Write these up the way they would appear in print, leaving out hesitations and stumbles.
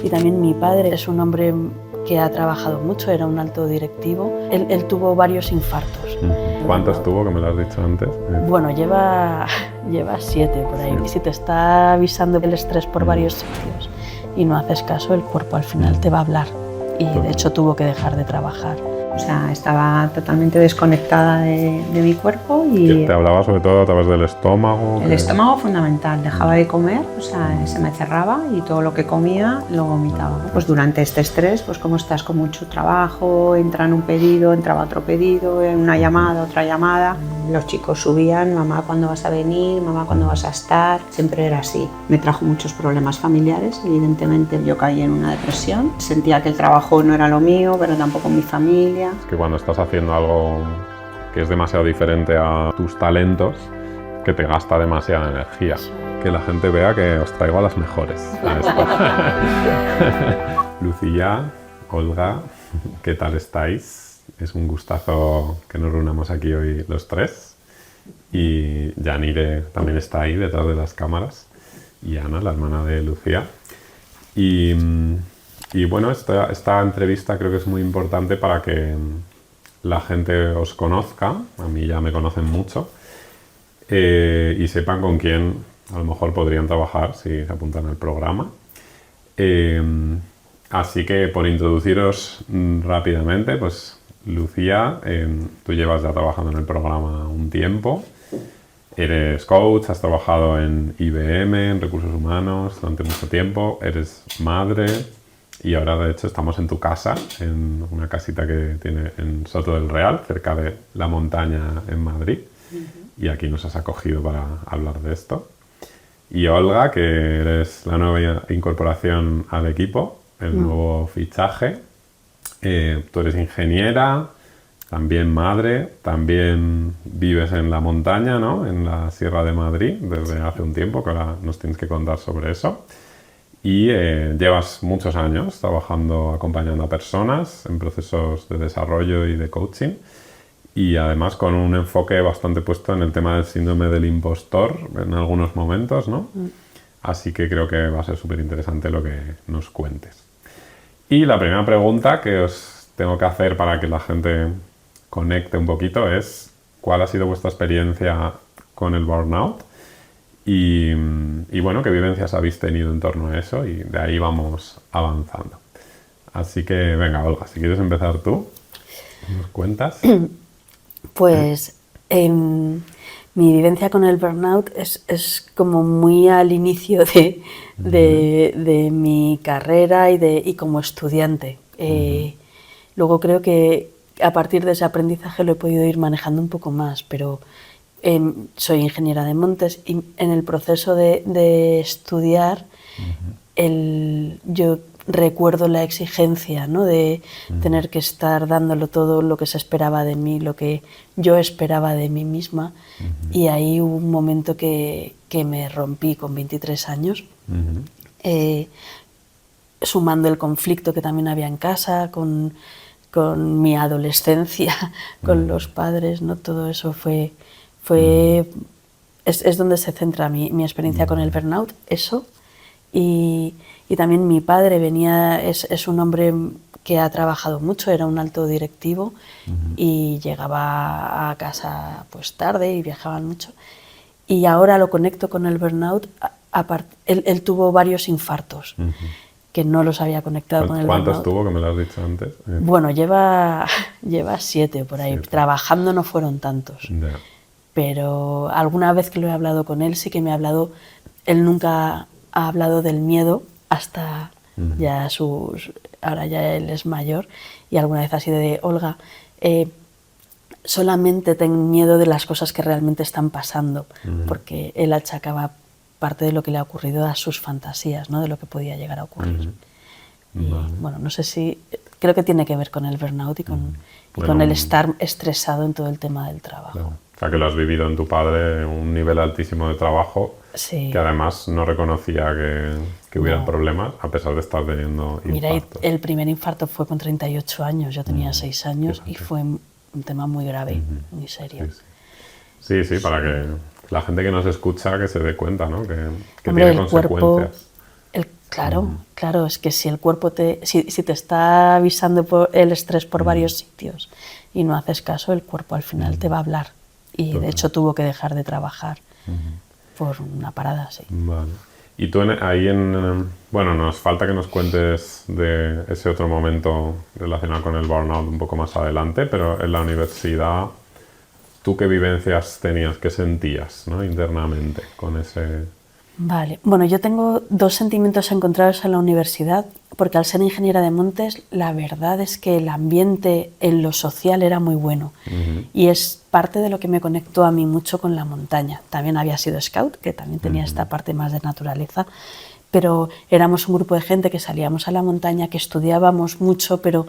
Y también mi padre es un hombre que ha trabajado mucho, era un alto directivo. Él tuvo varios infartos. ¿Cuántos tuvo, que me lo has dicho antes? Bueno, lleva 7 por ahí. Y si te está avisando el estrés por varios sitios y no haces caso, el cuerpo al final te va a hablar. Y de hecho tuvo que dejar de trabajar. O sea, estaba totalmente desconectada de mi cuerpo y... ¿Te hablaba sobre todo a través del estómago? El estómago fundamental, dejaba de comer, o sea, se me cerraba y todo lo que comía lo vomitaba. Pues durante este estrés, pues como estás con mucho trabajo, entra en un pedido, entraba otro pedido, una llamada, otra llamada. Los chicos subían, mamá, ¿cuándo vas a venir? Mamá, ¿cuándo vas a estar? Siempre era así. Me trajo muchos problemas familiares, evidentemente yo caí en una depresión. Sentía que el trabajo no era lo mío, pero tampoco mi familia. Es que cuando estás haciendo algo que es demasiado diferente a tus talentos, que te gasta demasiada energía. Que la gente vea que os traigo a las mejores. Lucía, Olga, ¿qué tal estáis? Es un gustazo que nos reunamos aquí hoy los tres. Y Yanire también está ahí detrás de las cámaras. Y Ana, la hermana de Lucía. Y bueno, esta entrevista creo que es muy importante para que la gente os conozca. A mí ya me conocen mucho. Y sepan con quién a lo mejor podrían trabajar si se apuntan al programa. Así que por introduciros rápidamente, pues Lucía, tú llevas ya trabajando en el programa un tiempo. Eres coach, has trabajado en IBM, en recursos humanos durante mucho tiempo, eres madre y ahora de hecho estamos en tu casa, en una casita que tiene en Soto del Real, cerca de la montaña en Madrid. Y aquí nos has acogido para hablar de esto. Y Olga, que eres la nueva incorporación al equipo, el nuevo fichaje. Tú eres ingeniera, también madre, también vives en la montaña, ¿no? En la Sierra de Madrid desde hace un tiempo, que ahora nos tienes que contar sobre eso. Y llevas muchos años trabajando, acompañando a personas en procesos de desarrollo y de coaching. Y además con un enfoque bastante puesto en el tema del síndrome del impostor en algunos momentos, ¿no? Así que creo que va a ser súper interesante lo que nos cuentes. Y la primera pregunta que os tengo que hacer para que la gente conecte un poquito es ¿cuál ha sido vuestra experiencia con el burnout? Y bueno, ¿qué vivencias habéis tenido en torno a eso? Y de ahí vamos avanzando. Así que venga, Olga, si quieres empezar tú, ¿nos cuentas? Pues mi vivencia con el burnout es como muy al inicio de mi carrera y como estudiante. Luego creo que a partir de ese aprendizaje lo he podido ir manejando un poco más, pero soy ingeniera de montes y en el proceso de estudiar yo recuerdo la exigencia, ¿no? De tener que estar dándolo todo lo que se esperaba de mí, lo que yo esperaba de mí misma. Y ahí hubo un momento que me rompí con 23 años, sumando el conflicto que también había en casa, con mi adolescencia, con los padres, ¿no? Todo eso es donde se centra mi experiencia con el burnout, eso. Y también mi padre es un hombre que ha trabajado mucho, era un alto directivo y llegaba a casa pues tarde y viajaban mucho. Y ahora lo conecto con el burnout. Él tuvo varios infartos que no los había conectado con el burnout. ¿Cuántos tuvo, que me lo has dicho antes? Bueno, lleva 7 por ahí. 7. Trabajando no fueron tantos. Yeah. Pero alguna vez que lo he hablado con él, sí que me ha hablado. Él nunca ha hablado del miedo hasta ya ahora ya él es mayor, y alguna vez ha sido de Olga, solamente ten miedo de las cosas que realmente están pasando, porque él achacaba parte de lo que le ha ocurrido a sus fantasías, ¿no? De lo que podía llegar a ocurrir. Y, bueno, no sé si... Creo que tiene que ver con el burnout y con el estar estresado en todo el tema del trabajo. Claro. O sea, que lo has vivido en tu padre, un nivel altísimo de trabajo, sí. Que además no reconocía que hubiera problemas, a pesar de estar teniendo infartos. Mira, el primer infarto fue con 38 años, yo tenía 6 años, y fue un tema muy grave, muy serio. Sí, para que la gente que nos escucha que se dé cuenta, ¿no? Que Hombre, tiene consecuencias. Claro, claro, es que si el cuerpo si te está avisando por el estrés por varios sitios y no haces caso, el cuerpo al final te va a hablar. Y de hecho tuvo que dejar de trabajar por una parada, sí. Vale. Y tú bueno, nos falta que nos cuentes de ese otro momento relacionado con el burnout un poco más adelante, pero en la universidad, ¿tú qué vivencias tenías, qué sentías, ¿no? internamente con ese...? Vale, bueno, yo tengo dos sentimientos encontrados en la universidad, porque al ser ingeniera de montes, la verdad es que el ambiente en lo social era muy bueno y es parte de lo que me conectó a mí mucho con la montaña. También había sido scout, que también tenía esta parte más de naturaleza, pero éramos un grupo de gente que salíamos a la montaña, que estudiábamos mucho, pero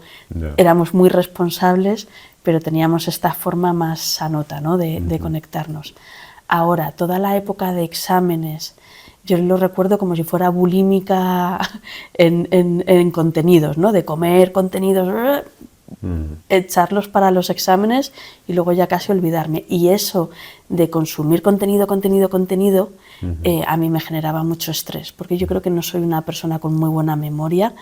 éramos muy responsables, pero teníamos esta forma más sanota, ¿no? de conectarnos. Ahora, toda la época de exámenes, yo lo recuerdo como si fuera bulímica en contenidos, ¿no? De comer contenidos, echarlos para los exámenes y luego ya casi olvidarme. Y eso de consumir contenido, a mí me generaba mucho estrés, porque yo creo que no soy una persona con muy buena memoria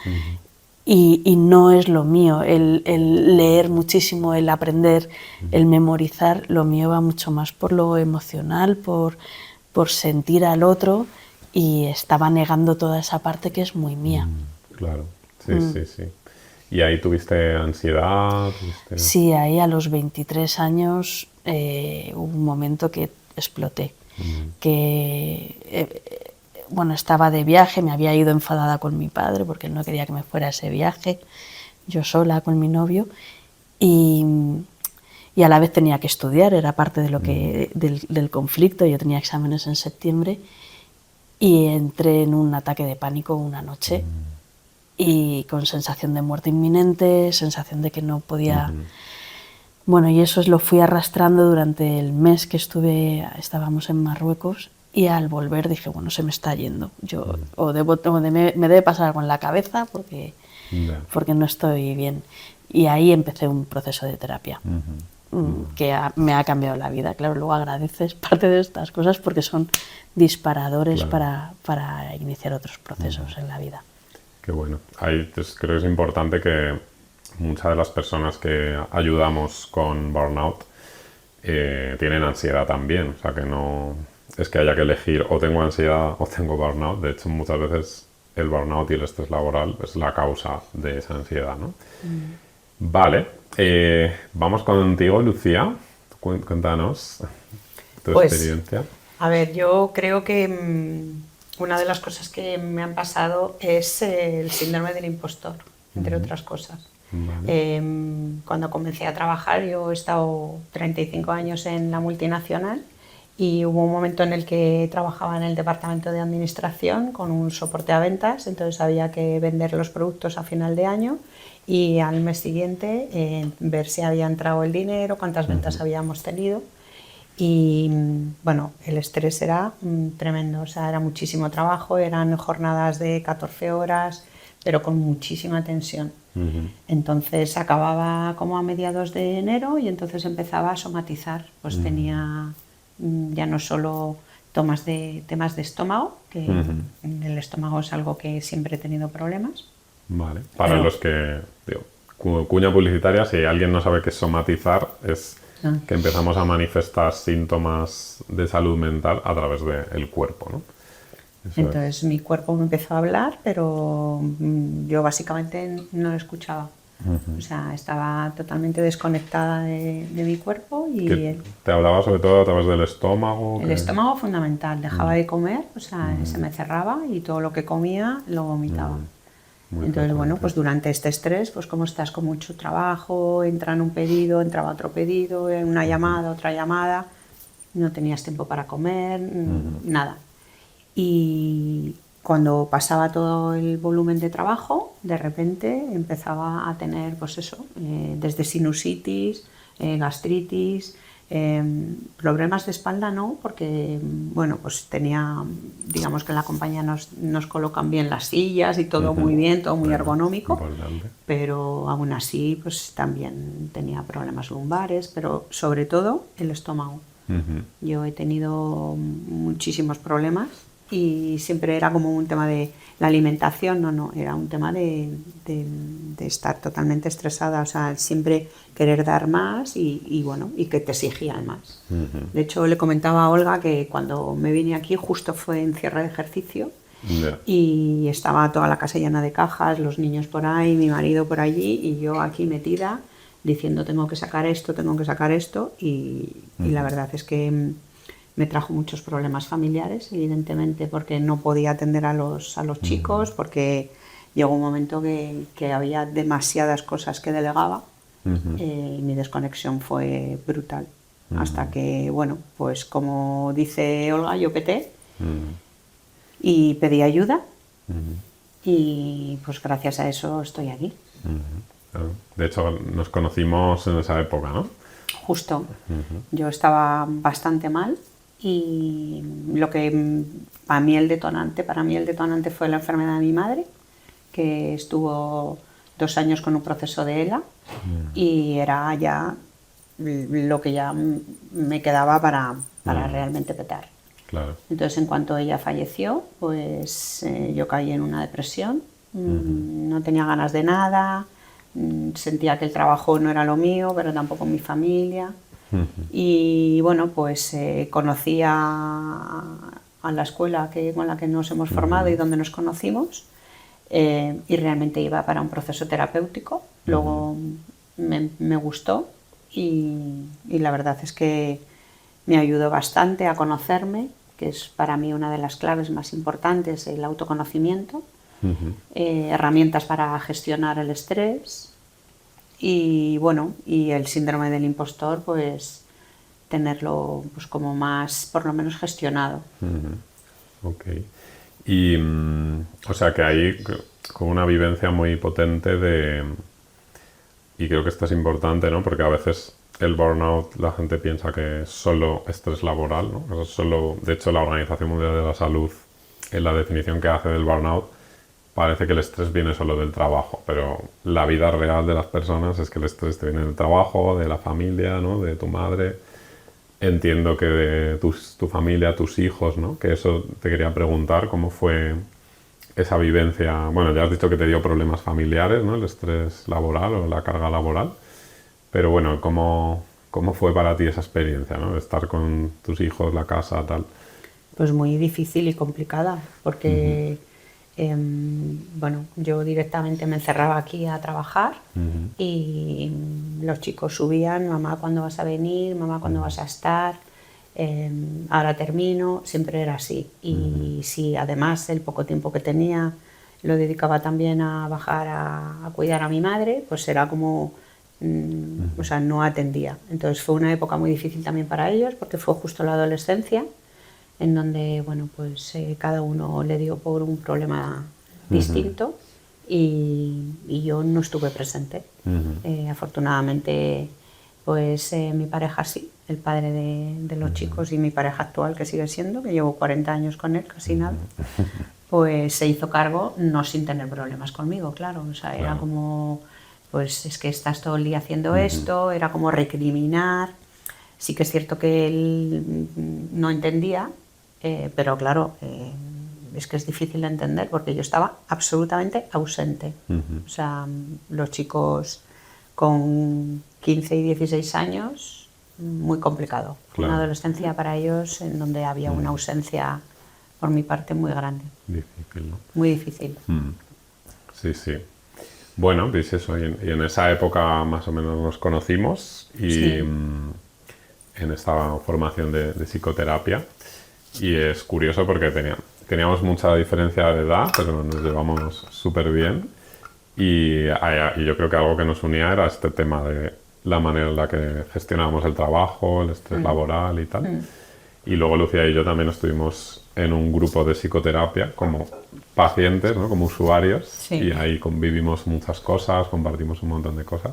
y no es lo mío el leer muchísimo, el aprender, el memorizar. Lo mío va mucho más por lo emocional, por sentir al otro, y estaba negando toda esa parte que es muy mía. Claro, sí. ¿Y ahí tuviste ansiedad? Sí, ahí a los 23 años hubo un momento que exploté, bueno, estaba de viaje, me había ido enfadada con mi padre porque él no quería que me fuera a ese viaje, yo sola con mi novio, y a la vez tenía que estudiar, era parte de lo del conflicto. Yo tenía exámenes en septiembre y entré en un ataque de pánico una noche y con sensación de muerte inminente, sensación de que no podía... Bueno, y eso lo fui arrastrando durante el mes que estábamos en Marruecos, y al volver dije, bueno, se me está yendo. Me debe pasar algo en la cabeza porque no estoy bien. Y ahí empecé un proceso de terapia. Que me ha cambiado la vida. Claro, luego agradeces parte de estas cosas porque son disparadores para iniciar otros procesos en la vida. Qué bueno. Ahí creo que es importante que muchas de las personas que ayudamos con burnout tienen ansiedad también. O sea, que no es que haya que elegir o tengo ansiedad o tengo burnout. De hecho, muchas veces el burnout y el estrés laboral es la causa de esa ansiedad, ¿no? Vale. Vamos contigo, Lucía. Cuéntanos tu experiencia. A ver, yo creo que una de las cosas que me han pasado es el síndrome del impostor, entre otras cosas. Vale. Cuando comencé a trabajar, yo he estado 35 años en la multinacional y hubo un momento en el que trabajaba en el departamento de administración con un soporte a ventas, entonces había que vender los productos a final de año y al mes siguiente ver si había entrado el dinero, cuántas ventas habíamos tenido. Y bueno, el estrés era tremendo, o sea, era muchísimo trabajo, eran jornadas de 14 horas, pero con muchísima tensión. Entonces acababa como a mediados de enero y entonces empezaba a somatizar, pues tenía ya no solo temas de estómago, que el estómago es algo que siempre he tenido problemas. Vale, para los que, cuña publicitaria, si alguien no sabe qué es somatizar, es que empezamos a manifestar síntomas de salud mental a través del cuerpo, ¿no? Entonces mi cuerpo me empezó a hablar, pero yo básicamente no lo escuchaba. O sea, estaba totalmente desconectada de mi cuerpo. Y ¿Te hablaba sobre todo a través del estómago? El estómago fundamental, dejaba de comer, o sea, se me cerraba y todo lo que comía lo vomitaba. Entonces, bueno, pues durante este estrés, pues como estás con mucho trabajo, entra en un pedido, entraba otro pedido, una llamada, otra llamada, no tenías tiempo para comer, nada. Y cuando pasaba todo el volumen de trabajo, de repente empezaba a tener, pues eso, desde sinusitis, gastritis, problemas de espalda no, porque bueno, pues tenía, digamos que en la compañía nos colocan bien las sillas y todo muy bien, todo muy ergonómico, pero aún así pues también tenía problemas lumbares, pero sobre todo el estómago. Yo he tenido muchísimos problemas y siempre era como un tema de la alimentación, no, era un tema de estar totalmente estresada, o sea, siempre querer dar más y bueno, y que te exigían más. De hecho, le comentaba a Olga que cuando me vine aquí justo fue en cierre de ejercicio y estaba toda la casa llena de cajas, los niños por ahí, mi marido por allí y yo aquí metida diciendo tengo que sacar esto y la verdad es que me trajo muchos problemas familiares, evidentemente, porque no podía atender a los chicos, porque llegó un momento que había demasiadas cosas que delegaba y mi desconexión fue brutal. Hasta que, bueno, pues como dice Olga, yo peté y pedí ayuda y pues gracias a eso estoy aquí. Claro. De hecho, nos conocimos en esa época, ¿no? Justo. Yo estaba bastante mal. Y lo que para mí el detonante fue la enfermedad de mi madre, que estuvo 2 años con un proceso de ELA y era ya lo que ya me quedaba para realmente petar. Claro. Entonces, en cuanto ella falleció, pues yo caí en una depresión, no tenía ganas de nada, sentía que el trabajo no era lo mío, pero tampoco mi familia. Y bueno, pues conocí a la escuela con la que nos hemos formado y donde nos conocimos y realmente iba para un proceso terapéutico. Luego me gustó y la verdad es que me ayudó bastante a conocerme, que es para mí una de las claves más importantes, el autoconocimiento, herramientas para gestionar el estrés. Y bueno, y el síndrome del impostor, pues tenerlo pues como más, por lo menos gestionado. Ok. Y, o sea que hay como una vivencia muy potente y creo que esto es importante, ¿no? Porque a veces el burnout la gente piensa que es solo estrés laboral, ¿no? Es solo, de hecho, la Organización Mundial de la Salud, en la definición que hace del burnout, parece que el estrés viene solo del trabajo, pero la vida real de las personas es que el estrés te viene del trabajo, de la familia, ¿no? De tu madre. Entiendo que de tu familia, tus hijos, ¿no? Que eso te quería preguntar, ¿cómo fue esa vivencia? Bueno, ya has dicho que te dio problemas familiares, ¿no? El estrés laboral o la carga laboral. Pero bueno, ¿cómo fue para ti esa experiencia, ¿no? De estar con tus hijos, la casa, tal. Pues muy difícil y complicada, porque bueno, yo directamente me encerraba aquí a trabajar y los chicos subían, mamá, ¿cuándo vas a venir? Mamá, ¿cuándo vas a estar? Ahora termino, siempre era así. Y si además el poco tiempo que tenía lo dedicaba también a bajar a cuidar a mi madre, pues era como, o sea, no atendía. Entonces fue una época muy difícil también para ellos, porque fue justo la adolescencia, en donde, bueno, pues cada uno le dio por un problema distinto y yo no estuve presente. Afortunadamente, pues mi pareja sí, el padre de los chicos y mi pareja actual, que sigue siendo, que llevo 40 años con él, casi nada, pues se hizo cargo, no sin tener problemas conmigo, claro. O sea, era como, pues es que estás todo el día haciendo esto, era como recriminar. Sí que es cierto que él no entendía, pero claro, es que es difícil de entender porque yo estaba absolutamente ausente. O sea, los chicos con 15 y 16 años, muy complicado. Fue una adolescencia para ellos en donde había una ausencia por mi parte muy grande. Difícil, ¿no? Muy difícil. Sí, sí. Bueno, pues eso, y en esa época más o menos nos conocimos y en esta formación de psicoterapia. Y es curioso porque teníamos mucha diferencia de edad, pero nos llevamos súper bien. Y yo creo que algo que nos unía era este tema de la manera en la que gestionábamos el trabajo, el estrés laboral y tal. Y luego Lucía y yo también estuvimos en un grupo de psicoterapia como pacientes, ¿no? Como usuarios. Sí. Y ahí convivimos muchas cosas, compartimos un montón de cosas.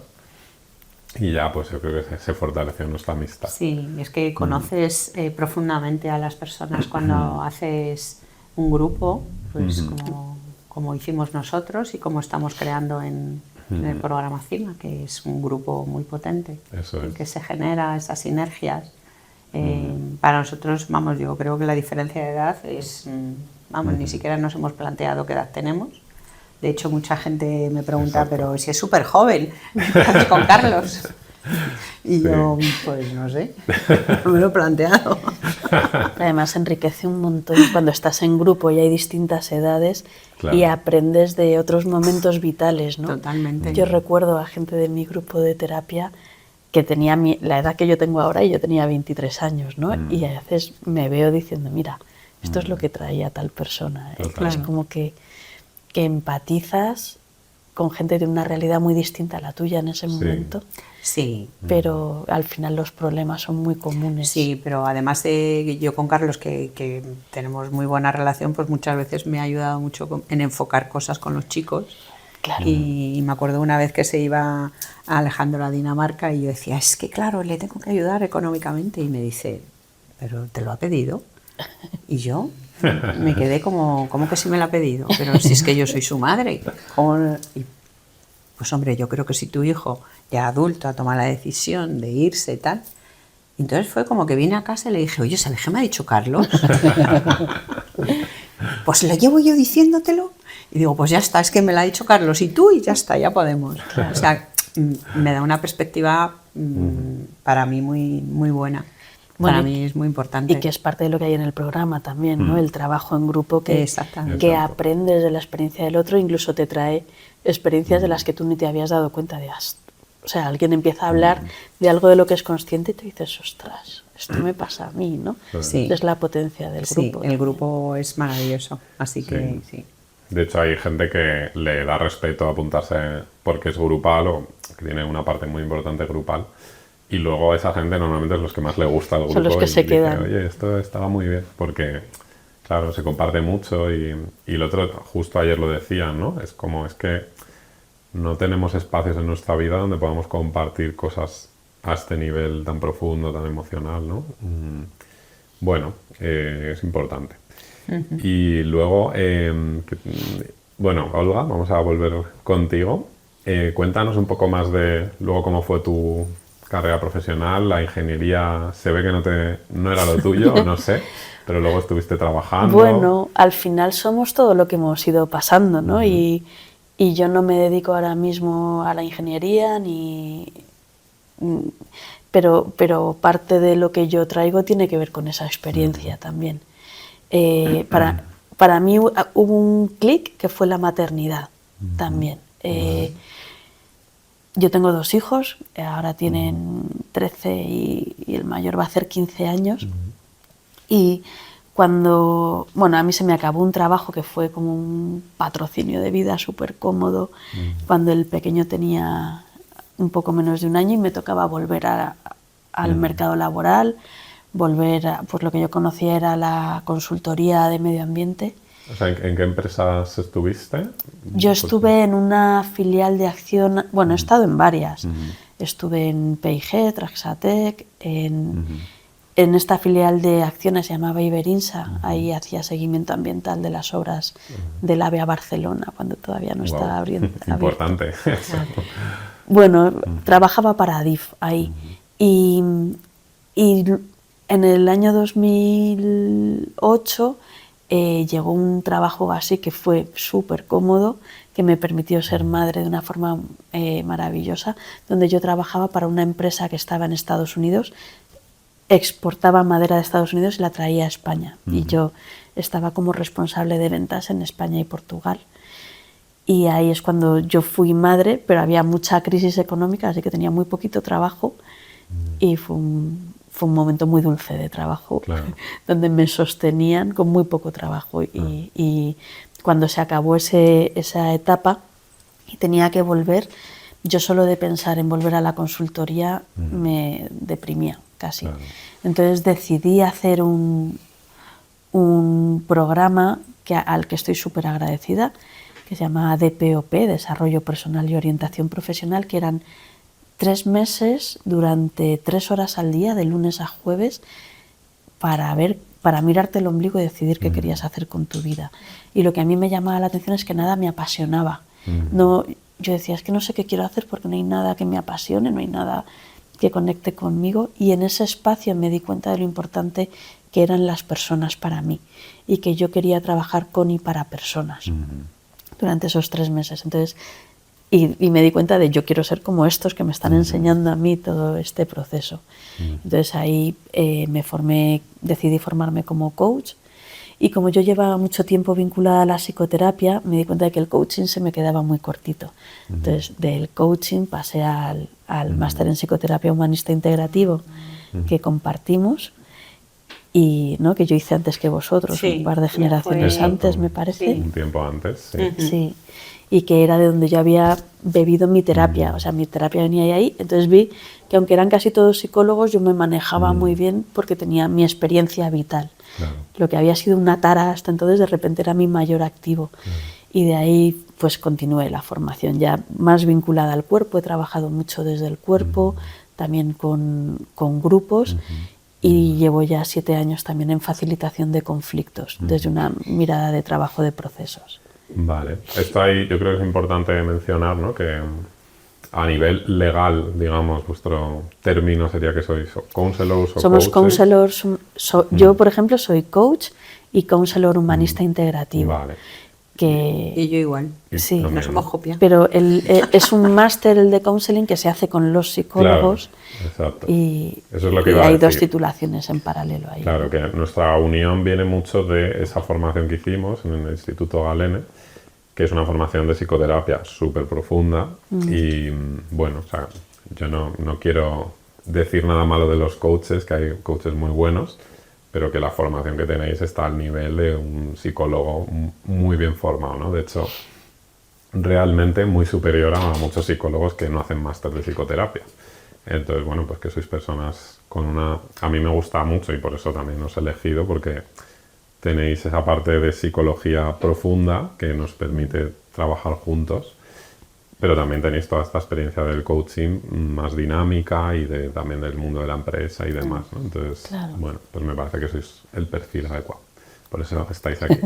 Y ya, pues yo creo que se fortaleció nuestra amistad. Sí, es que conoces profundamente a las personas cuando haces un grupo, pues como hicimos nosotros y como estamos creando en el programa CIMA, que es un grupo muy potente. Eso es. Que se genera esas sinergias Para nosotros, vamos, yo creo que la diferencia de edad es, vamos, ni siquiera nos hemos planteado qué edad tenemos. De hecho, mucha gente me pregunta, pero si es súper joven, ¿qué hace con Carlos? Y yo, pues no sé, no me lo he planteado. Además enriquece un montón cuando estás en grupo y hay distintas edades y aprendes de otros momentos vitales, ¿no? Totalmente. Yo recuerdo a gente de mi grupo de terapia que tenía la edad que yo tengo ahora y yo tenía 23 años, ¿no? Y a veces me veo diciendo, mira, esto es lo que traía tal persona. Es como que empatizas con gente de una realidad muy distinta a la tuya en ese momento. Sí. Pero al final los problemas son muy comunes. Sí, pero además de yo con Carlos, que tenemos muy buena relación, pues muchas veces me ha ayudado mucho en enfocar cosas con los chicos. Claro. Y me acuerdo una vez que se iba Alejandro a Dinamarca y yo decía, es que claro, le tengo que ayudar económicamente. Y me dice, ¿pero te lo ha pedido? Y yo me quedé como que sí me lo ha pedido, pero si es que yo soy su madre. Y, pues hombre, yo creo que si tu hijo ya adulto ha tomado la decisión de irse y tal, entonces fue como que vine a casa y le dije, oye, ¿sabes qué me ha dicho Carlos? Pues lo llevo yo diciéndotelo. Y digo, pues ya está, es que me lo ha dicho Carlos y tú y ya está, ya podemos. O sea, me da una perspectiva para mí muy, muy buena. Bueno, para mí es muy importante. Y que es parte de lo que hay en el programa también, ¿no? El trabajo en grupo que aprendes de la experiencia del otro, incluso te trae experiencias de las que tú ni te habías dado cuenta de. O sea, alguien empieza a hablar de algo de lo que es consciente y te dices, ostras, esto me pasa a mí, ¿no? Sí. Es la potencia del grupo. Sí, el grupo es maravilloso, así que sí. De hecho, hay gente que le da respeto a apuntarse porque es grupal o que tiene una parte muy importante grupal. Y luego esa gente normalmente es los que más le gusta al grupo. Son los que se quedan. Oye, esto estaba muy bien, porque, claro, se comparte mucho y el otro, justo ayer lo decían, ¿no? Es que no tenemos espacios en nuestra vida donde podamos compartir cosas a este nivel tan profundo, tan emocional, ¿no? Bueno, es importante. Y luego, bueno, Olga, vamos a volver contigo. Cuéntanos un poco más de luego cómo fue tu carrera profesional. La ingeniería se ve que no era lo tuyo, no sé, pero luego estuviste trabajando. Bueno, al final somos todo lo que hemos ido pasando, ¿no? Y yo no me dedico ahora mismo a la ingeniería, pero parte de lo que yo traigo tiene que ver con esa experiencia también. Para mí hubo un clic que fue la maternidad también. Yo tengo 2 hijos, ahora tienen 13 y el mayor va a hacer 15 años. Y cuando, bueno, a mí se me acabó un trabajo que fue como un patrocinio de vida súper cómodo, cuando el pequeño tenía un poco menos de un año y me tocaba volver al mercado laboral, volver a, pues lo que yo conocía era la consultoría de medio ambiente. O sea, ¿en qué empresas estuviste? Yo estuve en una filial de Acción, bueno, he estado en varias. Estuve en P&G, Traxatec, en esta filial de Acciona se llamaba Iberinsa, ahí hacía seguimiento ambiental de las obras del AVE a Barcelona, cuando todavía no estaba abierto. Importante. Bueno, trabajaba para Adif ahí. Y en el año 2008 llegó un trabajo así que fue súper cómodo, que me permitió ser madre de una forma maravillosa, donde yo trabajaba para una empresa que estaba en Estados Unidos, exportaba madera de Estados Unidos y la traía a España. Y yo estaba como responsable de ventas en España y Portugal. Y ahí es cuando yo fui madre, pero había mucha crisis económica, así que tenía muy poquito trabajo y fue un momento muy dulce de trabajo, donde me sostenían con muy poco trabajo. Y cuando se acabó esa etapa y tenía que volver, yo solo de pensar en volver a la consultoría me deprimía casi. Entonces decidí hacer un programa al que estoy súper agradecida, que se llama DPOP, Desarrollo Personal y Orientación Profesional, que eran 3 meses durante 3 horas al día, de lunes a jueves, para mirarte el ombligo y decidir qué querías hacer con tu vida. Y lo que a mí me llamaba la atención es que nada me apasionaba. No, yo decía, es que no sé qué quiero hacer porque no hay nada que me apasione, no hay nada que conecte conmigo, y en ese espacio me di cuenta de lo importante que eran las personas para mí y que yo quería trabajar con y para personas durante esos 3 meses. Entonces, y me di cuenta de yo quiero ser como estos que me están enseñando a mí todo este proceso. Entonces ahí decidí formarme como coach, y como yo llevaba mucho tiempo vinculada a la psicoterapia, me di cuenta de que el coaching se me quedaba muy cortito. Entonces del coaching pasé al máster en psicoterapia humanista integrativo que compartimos, y ¿no? que yo hice antes que vosotros, un par de generaciones antes, me parece. Un tiempo antes, sí. Sí, y que era de donde yo había bebido mi terapia, o sea, mi terapia venía de ahí. Entonces vi que aunque eran casi todos psicólogos, yo me manejaba muy bien porque tenía mi experiencia vital. Claro. Lo que había sido una tara hasta entonces, de repente era mi mayor activo. Y de ahí pues continué la formación ya más vinculada al cuerpo. He trabajado mucho desde el cuerpo, también con grupos, y llevo ya 7 años también en facilitación de conflictos, desde una mirada de trabajo de procesos. Vale. Esto ahí yo creo que es importante mencionar, ¿no? Que a nivel legal, digamos, vuestro término sería que sois counselors o Somos coaches. counselors. Yo, por ejemplo, soy coach y counselor humanista integrativo. Vale. Y yo igual. Sí, no somos copia. pero es un máster, el de counseling, que se hace con los psicólogos. Claro, exacto. Y, eso es lo que y iba a hay decir. 2 titulaciones en paralelo ahí. Claro, que nuestra unión viene mucho de esa formación que hicimos en el Instituto Galene, que es una formación de psicoterapia súper profunda. Y bueno, o sea, yo no quiero decir nada malo de los coaches, que hay coaches muy buenos, pero que la formación que tenéis está al nivel de un psicólogo muy bien formado, ¿no? De hecho, realmente muy superior a muchos psicólogos que no hacen máster de psicoterapia. Entonces, bueno, pues que sois personas con una... A mí me gusta mucho, y por eso también os he elegido, porque tenéis esa parte de psicología profunda que nos permite trabajar juntos, pero también tenéis toda esta experiencia del coaching más dinámica y también del mundo de la empresa y demás, ¿no? Entonces, bueno, pues me parece que sois el perfil adecuado. Por eso estáis aquí.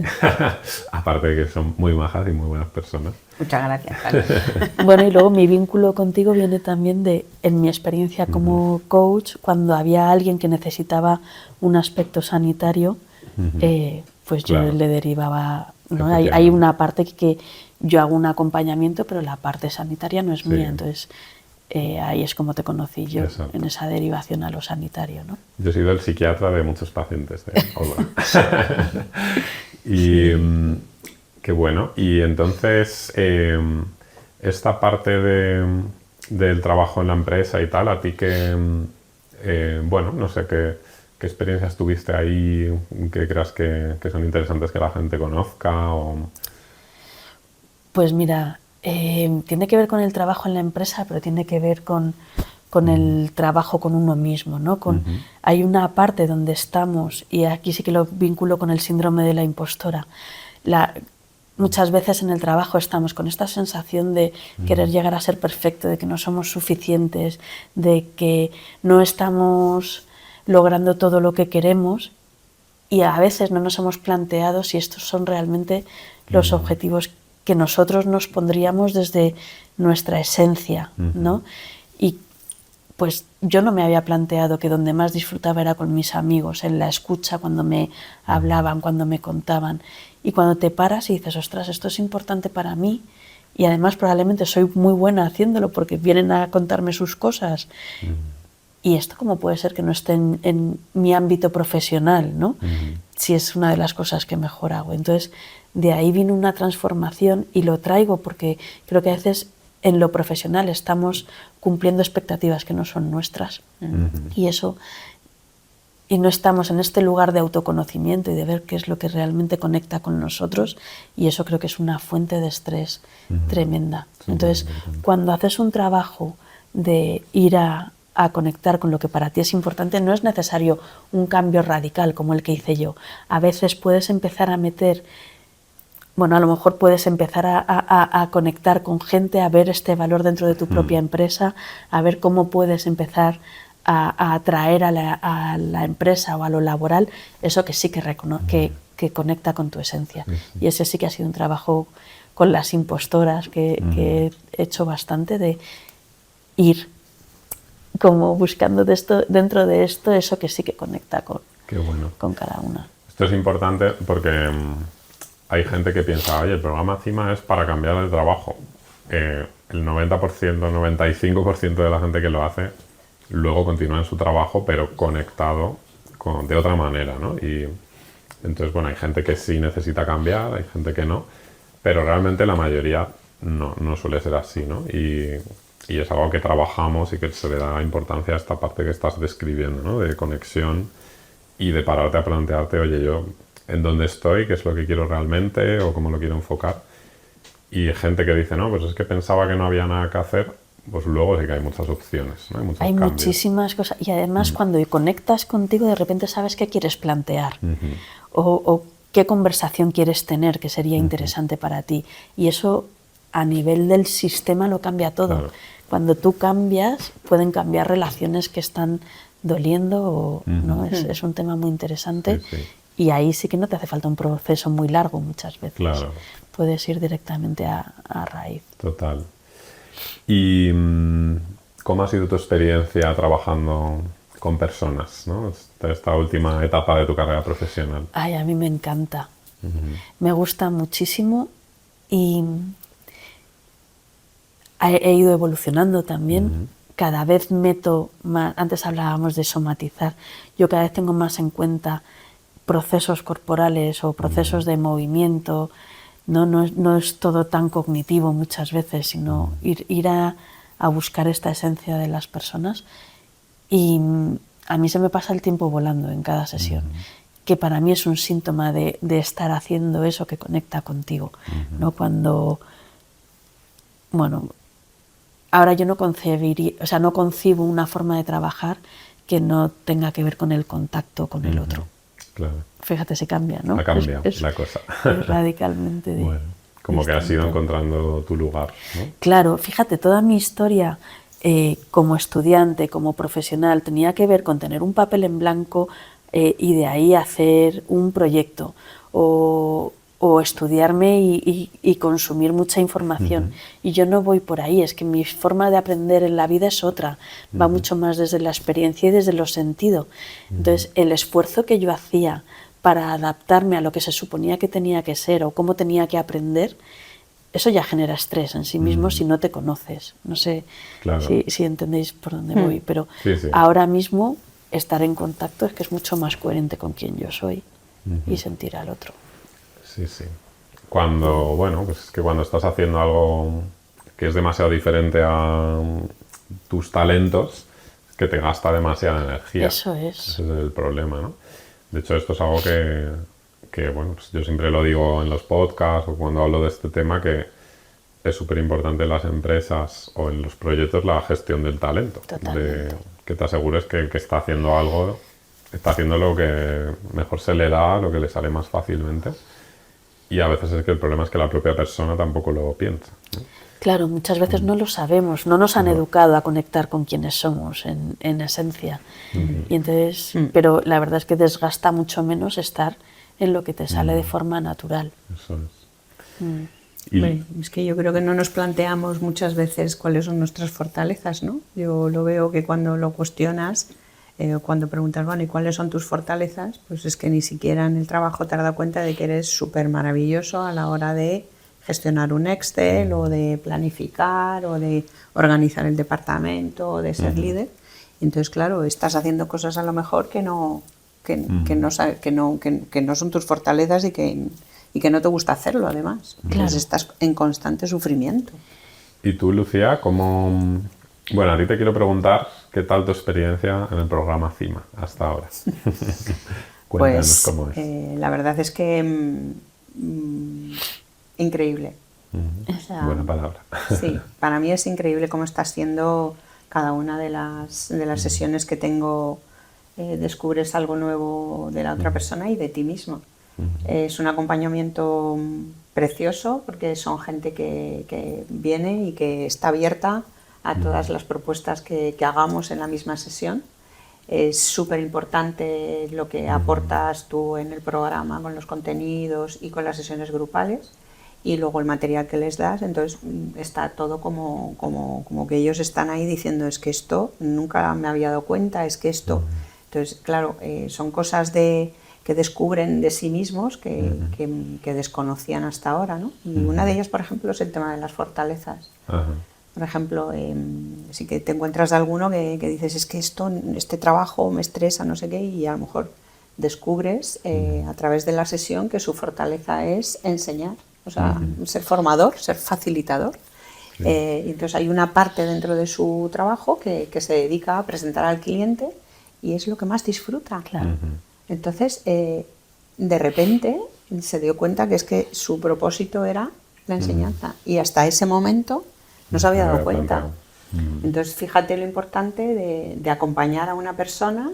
Aparte de que son muy majas y muy buenas personas. Muchas gracias, Carlos. Bueno, y luego mi vínculo contigo viene también en mi experiencia como coach, cuando había alguien que necesitaba un aspecto sanitario, pues yo le derivaba, ¿no? Hay una parte que yo hago un acompañamiento, pero la parte sanitaria no es mía, entonces ahí es como te conocí yo. Exacto. En esa derivación a lo sanitario, ¿no? Yo he sido el psiquiatra de muchos pacientes de Olga. Y qué bueno. Y entonces, esta parte del trabajo en la empresa y tal, a ti que, bueno, no sé qué experiencias tuviste ahí, que creas que son interesantes que la gente conozca. Pues mira, tiene que ver con el trabajo en la empresa, pero tiene que ver con el trabajo con uno mismo, ¿no? Hay una parte donde estamos, y aquí sí que lo vinculo con el síndrome de la impostora. Muchas veces en el trabajo estamos con esta sensación de querer llegar a ser perfecto, de que no somos suficientes, de que no estamos logrando todo lo que queremos, y a veces no nos hemos planteado si estos son realmente los objetivos que nosotros nos pondríamos desde nuestra esencia, ¿no? Y pues yo no me había planteado que donde más disfrutaba era con mis amigos, en la escucha, cuando me hablaban, cuando me contaban. Y cuando te paras y dices, ostras, esto es importante para mí, y además probablemente soy muy buena haciéndolo porque vienen a contarme sus cosas. Y esto cómo puede ser que no esté en mi ámbito profesional, ¿no? Si es una de las cosas que mejor hago. Entonces, de ahí vino una transformación, y lo traigo porque creo que a veces en lo profesional estamos cumpliendo expectativas que no son nuestras. Y no estamos en este lugar de autoconocimiento y de ver qué es lo que realmente conecta con nosotros, y eso creo que es una fuente de estrés tremenda. Entonces, cuando haces un trabajo de ir a conectar con lo que para ti es importante, no es necesario un cambio radical como el que hice yo. A veces puedes empezar a meter, bueno, a lo mejor puedes empezar a conectar con gente, a ver este valor dentro de tu propia empresa, a ver cómo puedes empezar a atraer a la empresa o a lo laboral eso que sí que conecta con tu esencia. Y ese sí que ha sido un trabajo con las impostoras que he hecho bastante, de ir como buscando dentro de esto eso que sí que conecta Qué bueno. con cada una. Esto es importante porque hay gente que piensa, oye, el programa CIMA es para cambiar de trabajo. El 90%, 95% de la gente que lo hace luego continúa en su trabajo, pero conectado de otra manera, ¿no? Y entonces, bueno, hay gente que sí necesita cambiar, hay gente que no, pero realmente la mayoría no suele ser así, ¿no? Y es algo que trabajamos y que se le da importancia a esta parte que estás describiendo, ¿no? De conexión y de pararte a plantearte, oye, yo en dónde estoy, qué es lo que quiero realmente o cómo lo quiero enfocar. Y gente que dice, no, pues es que pensaba que no había nada que hacer, pues luego sí que hay muchas opciones, ¿no? Hay cambios. Muchísimas cosas. Y además cuando conectas contigo, de repente sabes qué quieres plantear o qué conversación quieres tener que sería interesante para ti. Y eso a nivel del sistema lo cambia todo. Claro. Cuando tú cambias, pueden cambiar relaciones que están doliendo, ¿no? Es un tema muy interesante. Sí, sí. Y ahí sí que no te hace falta un proceso muy largo muchas veces. Claro. Puedes ir directamente a raíz. Total. ¿Y cómo ha sido tu experiencia trabajando con personas, ¿no? Esta última etapa de tu carrera profesional? Ay, a mí me encanta. Me gusta muchísimo y he ido evolucionando también. Cada vez meto más, antes hablábamos de somatizar, yo cada vez tengo más en cuenta procesos corporales o procesos de movimiento. No es todo tan cognitivo muchas veces, sino ir a buscar esta esencia de las personas. Y a mí se me pasa el tiempo volando en cada sesión, que para mí es un síntoma de estar haciendo eso que conecta contigo, ¿no? Cuando, bueno, ahora yo no concibo una forma de trabajar que no tenga que ver con el contacto con el otro. Claro. Fíjate, se cambia, ¿no? Ha cambiado la cosa. Es radicalmente bueno, como distinto. Que has ido encontrando tu lugar, ¿no? Claro, fíjate, toda mi historia como estudiante, como profesional, tenía que ver con tener un papel en blanco y de ahí hacer un proyecto o estudiarme y consumir mucha información. Y yo no voy por ahí, es que mi forma de aprender en la vida es otra, va mucho más desde la experiencia y desde los sentidos. Entonces, el esfuerzo que yo hacía para adaptarme a lo que se suponía que tenía que ser o cómo tenía que aprender, eso ya genera estrés en sí mismo si no te conoces. No sé si entendéis por dónde voy, pero ahora mismo estar en contacto es que es mucho más coherente con quien yo soy y sentir al otro. Sí, sí. Pues es que cuando estás haciendo algo que es demasiado diferente a tus talentos, es que te gasta demasiada energía. Eso es. Ese es el problema, ¿no? De hecho, esto es algo que pues yo siempre lo digo en los podcasts o cuando hablo de este tema, que es súper importante en las empresas o en los proyectos la gestión del talento. Totalmente. Que te asegures que el que está haciendo algo está haciendo lo que mejor se le da, lo que le sale más fácilmente. Y a veces es que el problema es que la propia persona tampoco lo piensa, ¿no? Claro, muchas veces no lo sabemos, no nos han educado a conectar con quienes somos en esencia. Y entonces, pero la verdad es que desgasta mucho menos estar en lo que te sale de forma natural. Eso es. Es que yo creo que no nos planteamos muchas veces cuáles son nuestras fortalezas, ¿no? Yo lo veo que cuando lo cuestionas, cuando preguntas, bueno, ¿y cuáles son tus fortalezas? Pues es que ni siquiera en el trabajo te has dado cuenta de que eres súper maravilloso a la hora de gestionar un Excel o de planificar o de organizar el departamento o de ser líder. Y entonces, claro, estás haciendo cosas a lo mejor que no son tus fortalezas y que no te gusta hacerlo, además. Claro. Entonces estás en constante sufrimiento. ¿Y tú, Lucía, cómo...? Bueno, a ti te quiero preguntar qué tal tu experiencia en el programa CIMA hasta ahora. Cuéntanos cómo es. La verdad es que increíble. O sea, buena palabra. Sí, para mí es increíble cómo está siendo cada una de las sesiones que tengo. Descubres algo nuevo de la otra persona y de ti mismo. Es un acompañamiento precioso porque son gente que viene y que está abierta a todas las propuestas que hagamos en la misma sesión. Es súper importante lo que aportas tú en el programa con los contenidos y con las sesiones grupales. y luego el material que les das, entonces está todo como que ellos están ahí diciendo, es que esto nunca me había dado cuenta, es que esto... Entonces, claro, son cosas que descubren de sí mismos que desconocían hasta ahora, ¿no? Y una de ellas, por ejemplo, es el tema de las fortalezas. Ajá. Por ejemplo, sí que te encuentras de alguno que dices, es que este trabajo me estresa, no sé qué, y a lo mejor descubres a través de la sesión que su fortaleza es enseñar, o sea, ser formador, ser facilitador. Sí. Y entonces hay una parte dentro de su trabajo que se dedica a presentar al cliente y es lo que más disfruta. Claro. Entonces, de repente se dio cuenta que es que su propósito era la enseñanza y hasta ese momento no se había dado cuenta. Entonces, fíjate lo importante de acompañar a una persona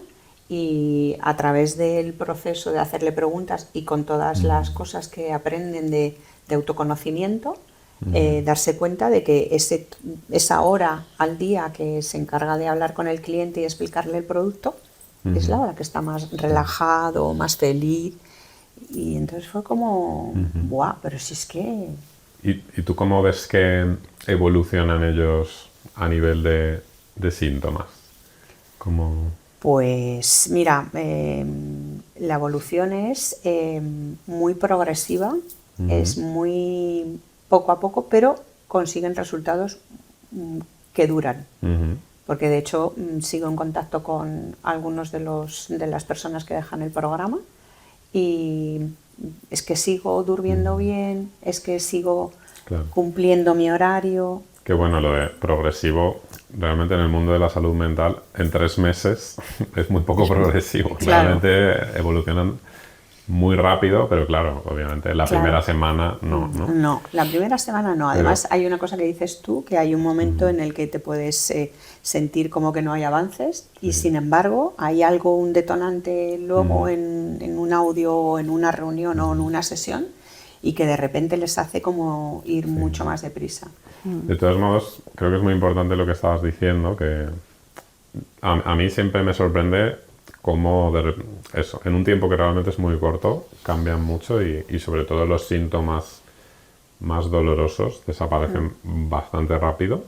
y a través del proceso de hacerle preguntas y con todas las cosas que aprenden de autoconocimiento, darse cuenta de que esa hora al día que se encarga de hablar con el cliente y explicarle el producto, es la hora que está más relajado, más feliz. Y entonces fue como, ¡buah! Pero si es que... ¿Y tú cómo ves que evolucionan ellos a nivel de síntomas? ¿Cómo? Pues mira, la evolución es muy progresiva, es muy poco a poco, pero consiguen resultados que duran. Porque de hecho sigo en contacto con algunos de las personas que dejan el programa y es que sigo durmiendo bien, es que sigo cumpliendo mi horario. Que bueno, lo de progresivo, realmente en el mundo de la salud mental, en 3 meses es muy poco progresivo. Claro. Realmente evolucionan muy rápido, pero claro, obviamente la primera semana no. No, la primera semana no. Además hay una cosa que dices tú, que hay un momento en el que te puedes sentir como que no hay avances y sin embargo hay algo, un detonante luego en un audio o en una reunión o en una sesión y que de repente les hace como ir mucho más deprisa. De todos modos, creo que es muy importante lo que estabas diciendo, que a mí siempre me sorprende cómo en un tiempo que realmente es muy corto, cambian mucho y sobre todo los síntomas más dolorosos desaparecen bastante rápido.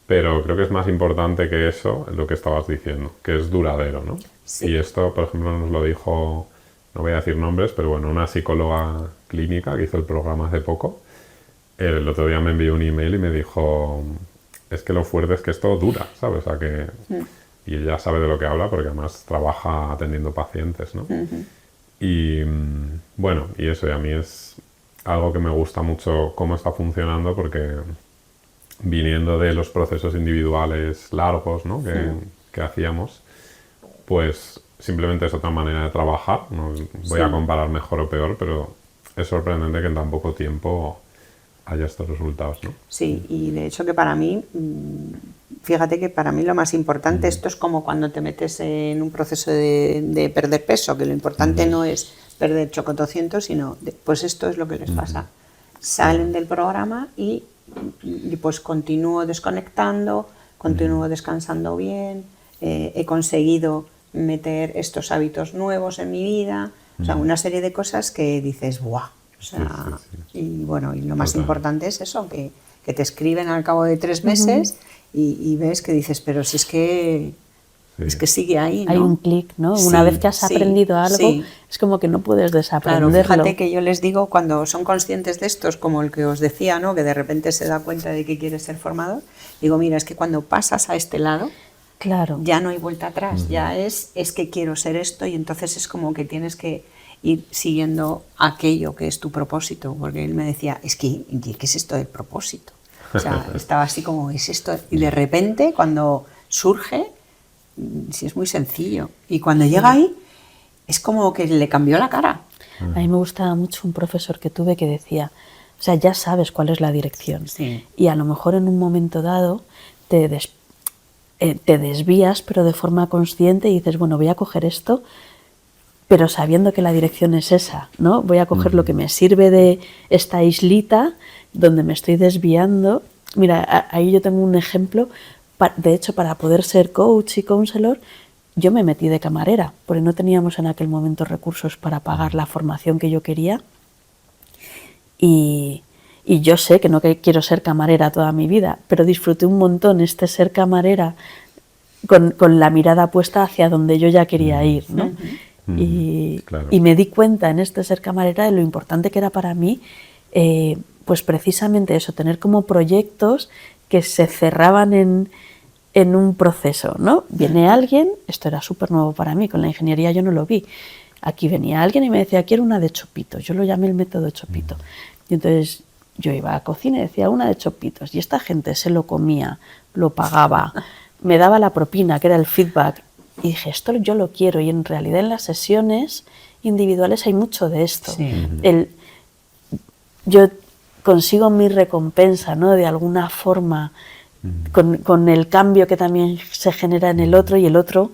Pero creo que es más importante que eso, lo que estabas diciendo, que es duradero, ¿no? Sí. Y esto, por ejemplo, nos lo dijo, no voy a decir nombres, pero bueno, una psicóloga clínica que hizo el programa hace poco. El otro día me envió un email y me dijo, es que lo fuerte es que esto dura, ¿sabes? O sea que... Y ella sabe de lo que habla porque además trabaja atendiendo pacientes, ¿no? Y bueno, y eso, y a mí es algo que me gusta mucho cómo está funcionando porque viniendo de los procesos individuales largos, ¿no? que hacíamos, pues simplemente es otra manera de trabajar. No voy a comparar mejor o peor, pero es sorprendente que en tan poco tiempo haya estos resultados, ¿no? Sí, y de hecho que para mí, fíjate que para mí lo más importante, esto es como cuando te metes en un proceso de perder peso, que lo importante no es perder chocotocientos, sino pues esto es lo que les pasa. Salen del programa y pues continúo desconectando, continúo descansando bien, he conseguido meter estos hábitos nuevos en mi vida, o sea, una serie de cosas que dices, ¡buah! O sea, y bueno, y lo más importante es eso, que te escriben al cabo de 3 meses y ves que dices, pero si es que sigue ahí, ¿no? Hay un clic, ¿no? Sí, Una vez que has aprendido algo, es como que no puedes desaprenderlo. Claro, fíjate que yo les digo, cuando son conscientes de estos, como el que os decía, ¿no? Que de repente se da cuenta de que quiere ser formador, digo, mira, es que cuando pasas a este lado, claro, ya no hay vuelta atrás, ya es que quiero ser esto y entonces es como que tienes que ir siguiendo aquello que es tu propósito, porque él me decía, ¿qué es esto del propósito? O sea, estaba así como, ¿es esto? Y de repente, cuando surge, sí es muy sencillo. Y cuando llega ahí, es como que le cambió la cara. A mí me gustaba mucho un profesor que tuve que decía, o sea, ya sabes cuál es la dirección. Sí. Y a lo mejor en un momento dado te desvías, pero de forma consciente y dices, bueno, voy a coger esto, pero sabiendo que la dirección es esa, ¿no? Voy a coger lo que me sirve de esta islita donde me estoy desviando. Mira, ahí yo tengo un ejemplo. De hecho, para poder ser coach y counselor, yo me metí de camarera, porque no teníamos en aquel momento recursos para pagar la formación que yo quería. Y y yo sé que no quiero ser camarera toda mi vida, pero disfruté un montón ser camarera con la mirada puesta hacia donde yo ya quería ir, ¿no? Claro. Y me di cuenta en ser camarera de lo importante que era para mí, pues precisamente eso, tener como proyectos que se cerraban en un proceso, ¿no? Viene alguien, esto era súper nuevo para mí, con la ingeniería yo no lo vi. Aquí venía alguien y me decía, quiero una de chopitos. Yo lo llamé el método chopito. Y entonces yo iba a la cocina y decía, una de chopitos. Y esta gente se lo comía, lo pagaba, me daba la propina, que era el feedback. Y dije, esto yo lo quiero. Y en realidad en las sesiones individuales hay mucho de esto. Sí. Yo consigo mi recompensa, ¿no? De alguna forma, con el cambio que también se genera en el otro, y el otro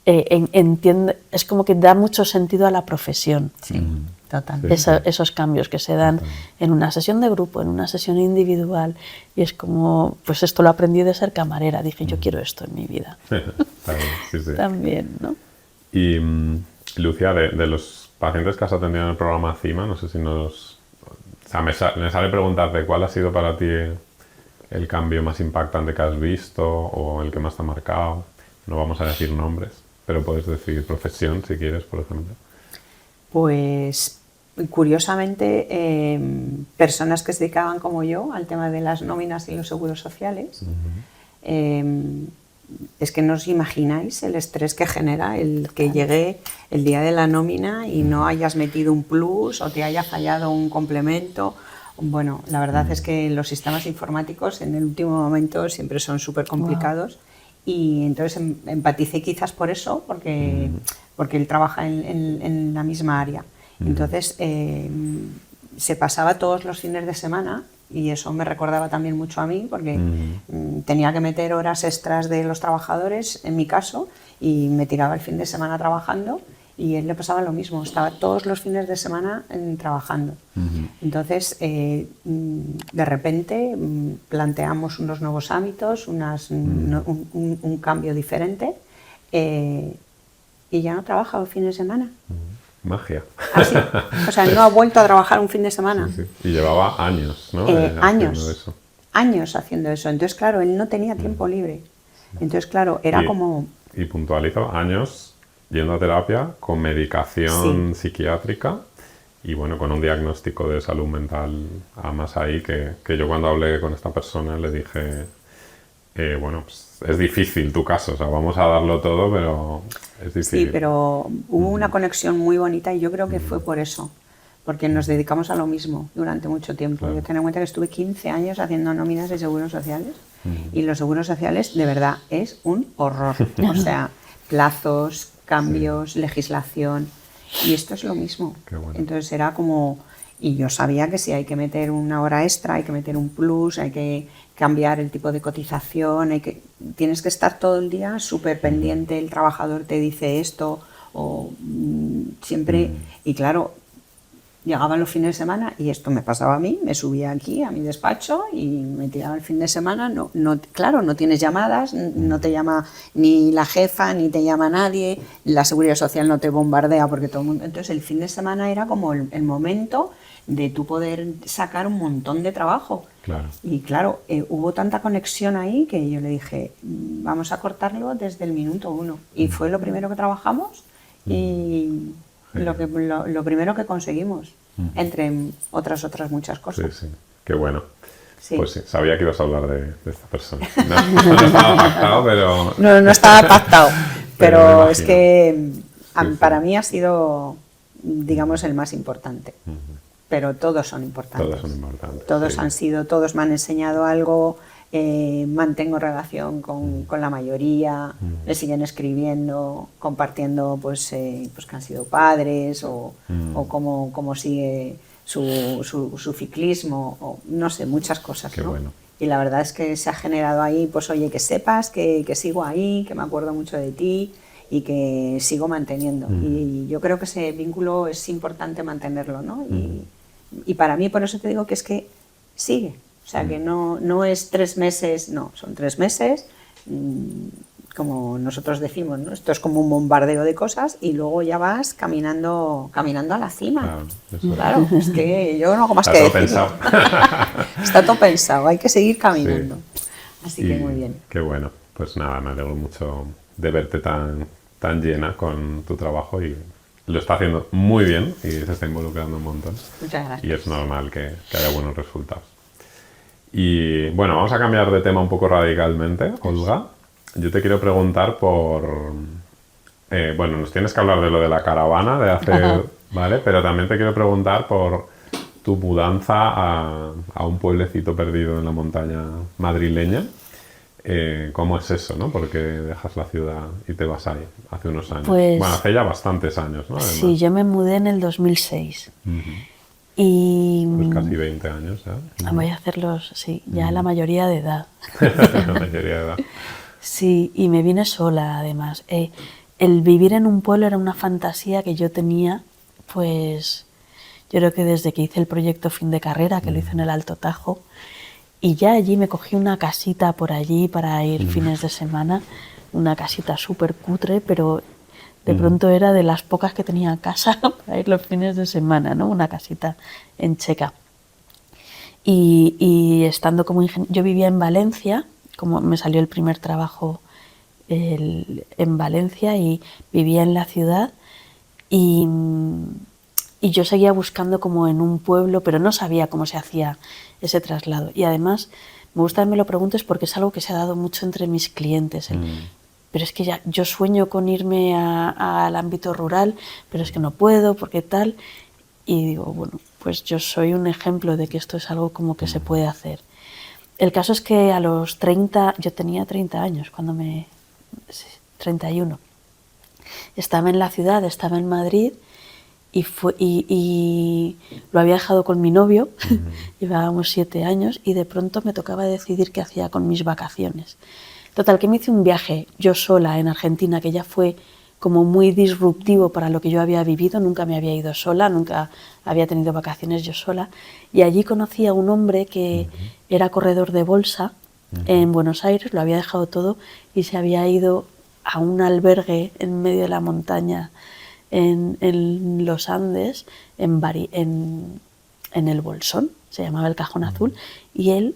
entiende, es como que da mucho sentido a la profesión. Sí, total. Esos cambios que se dan en una sesión de grupo, en una sesión individual, y es como, pues esto lo aprendí de ser camarera, dije, yo quiero esto en mi vida. Está bien, sí, sí. También, ¿no? Y Lucía, de los pacientes que has atendido en el programa CIMA, no sé si nos... O sea, me sale preguntarte cuál ha sido para ti el cambio más impactante que has visto o el que más te ha marcado. No vamos a decir nombres, pero puedes decir profesión si quieres, por ejemplo. Pues curiosamente, personas que se dedicaban como yo al tema de las nóminas y los seguros sociales, es que no os imagináis el estrés que genera el que llegue el día de la nómina y no hayas metido un plus o te haya fallado un complemento. Bueno, la verdad es que los sistemas informáticos en el último momento siempre son súper complicados. Y entonces empaticé quizás por eso, porque él trabaja en la misma área. Entonces se pasaba todos los fines de semana, y eso me recordaba también mucho a mí, porque tenía que meter horas extras de los trabajadores, en mi caso, y me tiraba el fin de semana trabajando, y él le pasaba lo mismo, estaba todos los fines de semana trabajando. Entonces, de repente planteamos unos nuevos hábitos, un cambio diferente, y ya no trabaja los fines de semana. Magia. Así. O sea, no ha vuelto a trabajar un fin de semana. Sí, sí. Y llevaba años, ¿no? Años haciendo eso. Entonces, claro, él no tenía tiempo libre. Entonces, claro, era como... Y puntualizo, años yendo a terapia con medicación psiquiátrica y bueno, con un diagnóstico de salud mental además ahí que yo cuando hablé con esta persona le dije, bueno, pues es difícil tu caso, o sea, vamos a darlo todo, pero es difícil. Sí, pero hubo una conexión muy bonita y yo creo que fue por eso, porque nos dedicamos a lo mismo durante mucho tiempo. Claro. Yo tengo en cuenta que estuve 15 años haciendo nóminas de seguros sociales y los seguros sociales de verdad es un horror. O sea, plazos, cambios, legislación, y esto es lo mismo. Qué bueno. Entonces era como, y yo sabía que si hay que meter una hora extra, hay que meter un plus, hay que cambiar el tipo de cotización, tienes que estar todo el día súper pendiente, el trabajador te dice esto, o siempre, y claro, llegaban los fines de semana y esto me pasaba a mí, me subía aquí a mi despacho y me tiraba el fin de semana, claro, no tienes llamadas, no te llama ni la jefa, ni te llama nadie, la seguridad social no te bombardea porque todo el mundo... Entonces el fin de semana era como el momento de tú poder sacar un montón de trabajo. Claro. Y claro, hubo tanta conexión ahí que yo le dije, vamos a cortarlo desde el minuto 1. Y fue lo primero que trabajamos y... Lo primero que conseguimos, entre otras muchas cosas. Sí, sí. Qué bueno. Sí. Pues sí, sabía que ibas a hablar de esta persona. No estaba pactado, pero... No estaba pactado, pero es que para sí. mí ha sido, digamos, el más importante. Pero todos son importantes. Todos son importantes. Todos sí. todos me han enseñado algo. Mantengo relación con la mayoría, le siguen escribiendo, compartiendo pues que han sido padres o cómo sigue su ciclismo, o no sé, muchas cosas. Qué ¿no? bueno. Y la verdad es que se ha generado ahí, pues oye, que sepas que sigo ahí, que me acuerdo mucho de ti y que sigo manteniendo. Y yo creo que ese vínculo es importante mantenerlo, ¿no? Y para mí, por eso te digo que es que sigue. O sea, que no es 3 meses, no, son 3 meses como nosotros decimos, ¿no? Esto es como un bombardeo de cosas y luego ya vas caminando a la cima. Claro, es que yo no hago más que decirlo. Está todo pensado. Está todo pensado, hay que seguir caminando. Sí. Así que muy bien. Qué bueno. Pues nada, me alegro mucho de verte tan llena con tu trabajo y lo está haciendo muy bien y se está involucrando un montón. Muchas gracias. Y es normal que haya buenos resultados. Y bueno, vamos a cambiar de tema un poco radicalmente, Olga. Yo te quiero preguntar por... bueno, nos tienes que hablar de lo de la caravana de hace... ¿vale? Pero también te quiero preguntar por tu mudanza a un pueblecito perdido en la montaña madrileña. ¿Cómo es eso, no? Porque dejas la ciudad y te vas ahí hace unos años. Pues, bueno, hace ya bastantes años, ¿no? Además. Sí, yo me mudé en el 2006. Y... Pues casi 20 años ya. Voy a hacerlos, sí, ya la mayoría de edad. La mayoría de edad. Sí, y me vine sola además. El vivir en un pueblo era una fantasía que yo tenía, pues yo creo que desde que hice el proyecto fin de carrera, que lo hice en el Alto Tajo, y ya allí me cogí una casita por allí para ir fines de semana, una casita súper cutre, pero de pronto era de las pocas que tenía casa para ir los fines de semana, ¿no? Una casita en Checa. Y estando como ingeniero, yo vivía en Valencia, como me salió el primer trabajo en Valencia y vivía en la ciudad y yo seguía buscando como en un pueblo, pero no sabía cómo se hacía ese traslado. Y además me gusta que me lo preguntes porque es algo que se ha dado mucho entre mis clientes. Pero es que ya yo sueño con irme al ámbito rural, pero es que no puedo porque tal. Y digo, bueno, pues yo soy un ejemplo de que esto es algo como que se puede hacer. El caso es que a los 30, yo tenía 30 años cuando 31. Estaba en la ciudad, estaba en Madrid y lo había dejado con mi novio, llevábamos 7 años y de pronto me tocaba decidir qué hacía con mis vacaciones. Total, que me hice un viaje yo sola en Argentina que ya fue como muy disruptivo para lo que yo había vivido, nunca me había ido sola, nunca había tenido vacaciones yo sola y allí conocí a un hombre que era corredor de bolsa en Buenos Aires, lo había dejado todo y se había ido a un albergue en medio de la montaña en los Andes, en el Bolsón, se llamaba el Cajón Azul, y él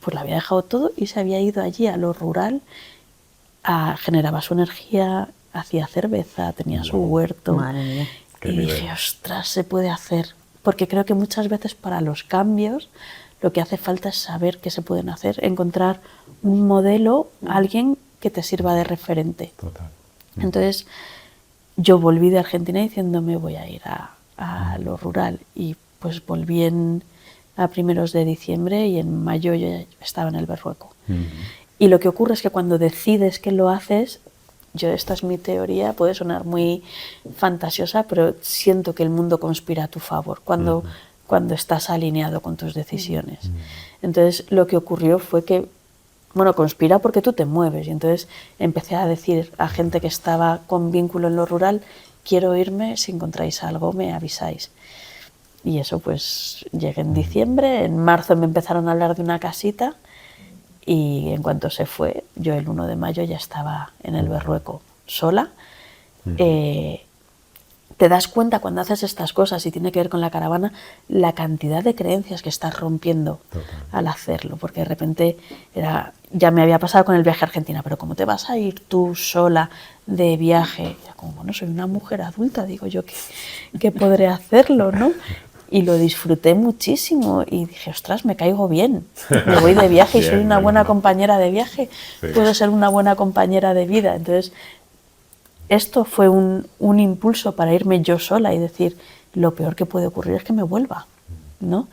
pues lo había dejado todo y se había ido allí a lo rural, generaba su energía, hacía cerveza, tenía su huerto. Madre mía. Y dije, ostras, se puede hacer. Porque creo que muchas veces para los cambios lo que hace falta es saber qué se pueden hacer, encontrar un modelo, alguien que te sirva de referente. Total. Entonces yo volví de Argentina diciendo me voy a ir a lo rural y pues volví a primeros de diciembre y en mayo yo ya estaba en el Berrueco. Y lo que ocurre es que cuando decides que lo haces, esta es mi teoría, puede sonar muy fantasiosa, pero siento que el mundo conspira a tu favor cuando estás alineado con tus decisiones. Entonces lo que ocurrió fue que, bueno, conspira porque tú te mueves y entonces empecé a decir a gente que estaba con vínculo en lo rural, quiero irme, si encontráis algo me avisáis. Y eso pues llegué en diciembre, en marzo me empezaron a hablar de una casita y en cuanto se fue, yo el 1 de mayo ya estaba en el Berrueco sola. Te das cuenta cuando haces estas cosas y tiene que ver con la caravana, la cantidad de creencias que estás rompiendo al hacerlo, porque de repente ya me había pasado con el viaje a Argentina, pero ¿cómo te vas a ir tú sola de viaje? Ya como, bueno, soy una mujer adulta, digo yo que podré hacerlo, ¿no? Y lo disfruté muchísimo y dije, ostras, me caigo bien, me voy de viaje y soy una buena compañera de viaje, puedo ser una buena compañera de vida. Entonces, esto fue un impulso para irme yo sola y decir, lo peor que puede ocurrir es que me vuelva, ¿no?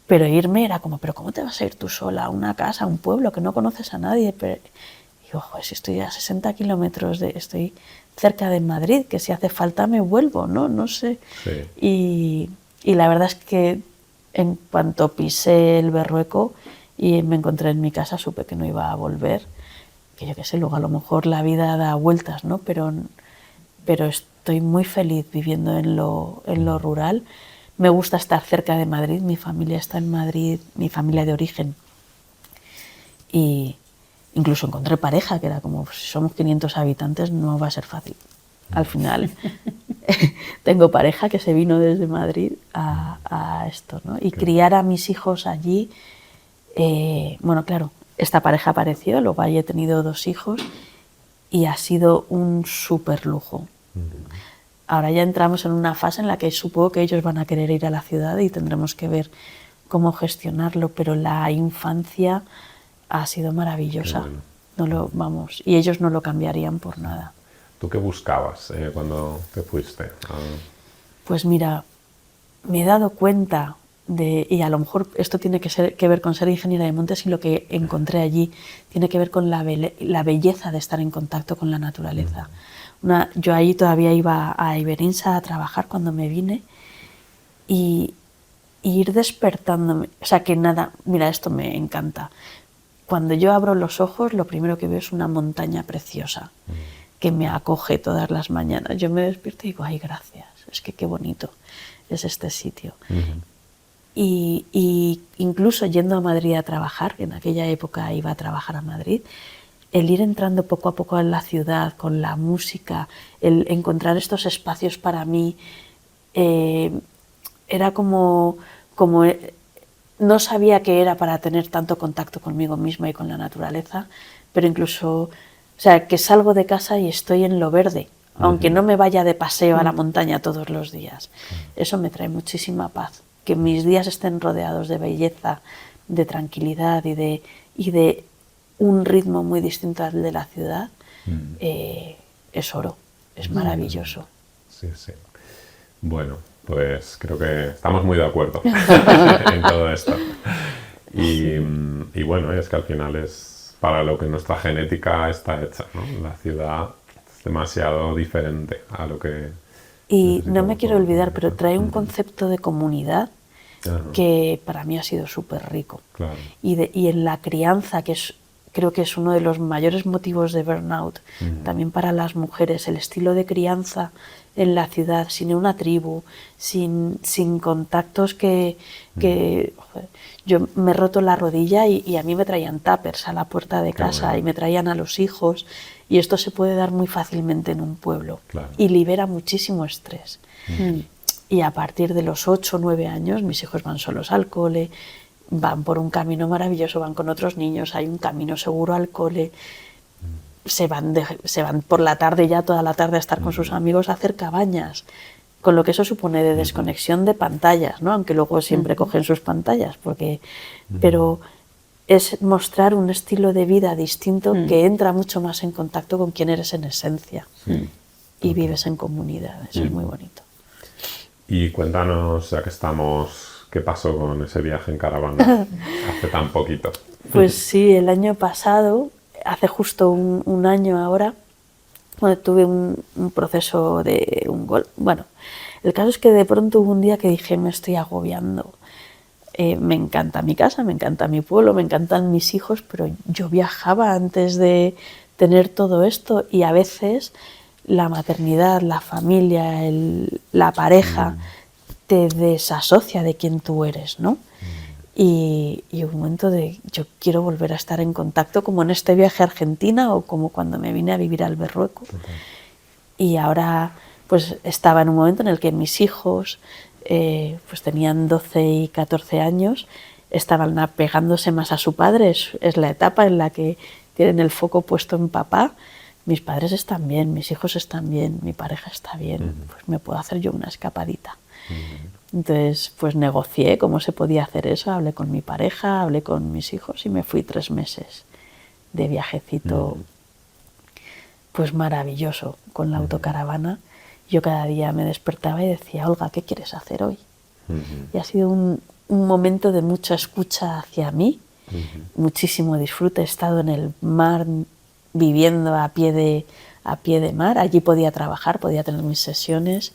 Pero irme era como, ¿pero cómo te vas a ir tú sola a una casa, a un pueblo que no conoces a nadie? Pero, y ojo, si estoy a 60 kilómetros, estoy cerca de Madrid, que si hace falta me vuelvo, ¿no? No sé. Sí. Y la verdad es que en cuanto pisé el Berrueco y me encontré en mi casa, supe que no iba a volver, que yo qué sé, luego a lo mejor la vida da vueltas, ¿no? Pero estoy muy feliz viviendo en lo rural. Me gusta estar cerca de Madrid, mi familia está en Madrid, mi familia de origen. Y incluso encontré pareja, que era como, pues, si somos 500 habitantes no va a ser fácil. Al final tengo pareja que se vino desde Madrid a esto, ¿no? Y criar a mis hijos allí, bueno, claro, esta pareja apareció, luego ahí he tenido 2 hijos y ha sido un súper lujo. Ahora ya entramos en una fase en la que supongo que ellos van a querer ir a la ciudad y tendremos que ver cómo gestionarlo, pero la infancia ha sido maravillosa. Bueno. No lo, vamos, y ellos no lo cambiarían por nada. ¿Tú qué buscabas cuando te fuiste? Pues mira, me he dado cuenta de, y a lo mejor esto tiene que ver con ser ingeniera de montes, y lo que encontré allí tiene que ver con la belleza de estar en contacto con la naturaleza. Yo ahí todavía iba a Iberinsa a trabajar cuando me vine y ir despertándome, o sea que nada, mira, esto me encanta. Cuando yo abro los ojos, lo primero que veo es una montaña preciosa que me acoge todas las mañanas. Yo me despierto y digo, ay, gracias, es que qué bonito es este sitio. Y incluso yendo a Madrid a trabajar, que en aquella época iba a trabajar a Madrid, el ir entrando poco a poco en la ciudad con la música, el encontrar estos espacios para mí, era como no sabía qué era para tener tanto contacto conmigo misma y con la naturaleza, pero incluso, o sea, que salgo de casa y estoy en lo verde, aunque no me vaya de paseo a la montaña todos los días. Eso me trae muchísima paz. Que mis días estén rodeados de belleza, de tranquilidad y de un ritmo muy distinto al de la ciudad, es oro, es maravilloso. Sí, sí. Bueno, pues creo que estamos muy de acuerdo en todo esto. Y bueno, es que al final es para lo que nuestra genética está hecha, ¿no? La ciudad es demasiado diferente a lo que... Y no me quiero olvidar, pero trae un concepto de comunidad que para mí ha sido súper rico. Claro. Y en la crianza, que creo que es uno de los mayores motivos de burnout, también para las mujeres, el estilo de crianza en la ciudad, sin una tribu, sin contactos joder, yo me he roto la rodilla y a mí me traían tuppers a la puerta de casa y me traían a los hijos, y esto se puede dar muy fácilmente en un pueblo y libera muchísimo estrés. Y a partir de los 8 o 9 años mis hijos van solos al cole, van por un camino maravilloso, van con otros niños, hay un camino seguro al cole, se van por la tarde, ya toda la tarde, a estar con sus amigos, a hacer cabañas, con lo que eso supone de desconexión de pantallas, ¿no? Aunque luego siempre cogen sus pantallas, pero es mostrar un estilo de vida distinto que entra mucho más en contacto con quién eres en esencia y vives en comunidad, eso es muy bonito. Y cuéntanos, ya que estamos, ¿qué pasó con ese viaje en caravana hace tan poquito? Pues sí, el año pasado, hace justo un año ahora, bueno, tuve un proceso de un gol. Bueno, el caso es que de pronto hubo un día que dije, me estoy agobiando. Me encanta mi casa, me encanta mi pueblo, me encantan mis hijos, pero yo viajaba antes de tener todo esto, y a veces la maternidad, la familia, la pareja te desasocia de quién tú eres, ¿no? Y un momento de yo quiero volver a estar en contacto, como en este viaje a Argentina o como cuando me vine a vivir al Berrueco. Y ahora pues estaba en un momento en el que mis hijos pues tenían 12 y 14 años, estaban apegándose más a su padre, es la etapa en la que tienen el foco puesto en papá. Mis padres están bien, mis hijos están bien, mi pareja está bien, pues me puedo hacer yo una escapadita. Entonces, pues negocié cómo se podía hacer eso, hablé con mi pareja, hablé con mis hijos y me fui 3 meses de viajecito, pues maravilloso, con la autocaravana. Yo cada día me despertaba y decía, Olga, ¿qué quieres hacer hoy? Y ha sido un momento de mucha escucha hacia mí, muchísimo disfrute. He estado en el mar viviendo a pie de mar, allí podía trabajar, podía tener mis sesiones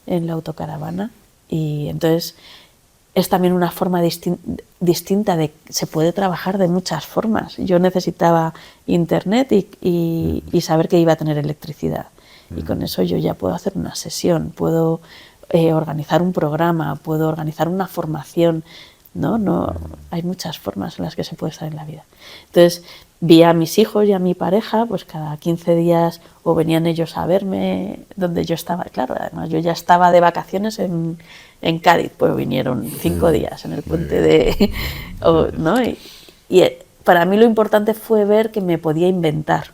en la autocaravana, y entonces es también una forma distinta de, se puede trabajar de muchas formas. Yo necesitaba internet y saber que iba a tener electricidad, y con eso yo ya puedo hacer una sesión, puedo organizar un programa, puedo organizar una formación, ¿no? Hay muchas formas en las que se puede estar en la vida. Entonces vi a mis hijos y a mi pareja, pues cada 15 días o venían ellos a verme donde yo estaba. Claro, además yo ya estaba de vacaciones en Cádiz, pues vinieron 5 días en el puente de... ¿no? Y para mí lo importante fue ver que me podía inventar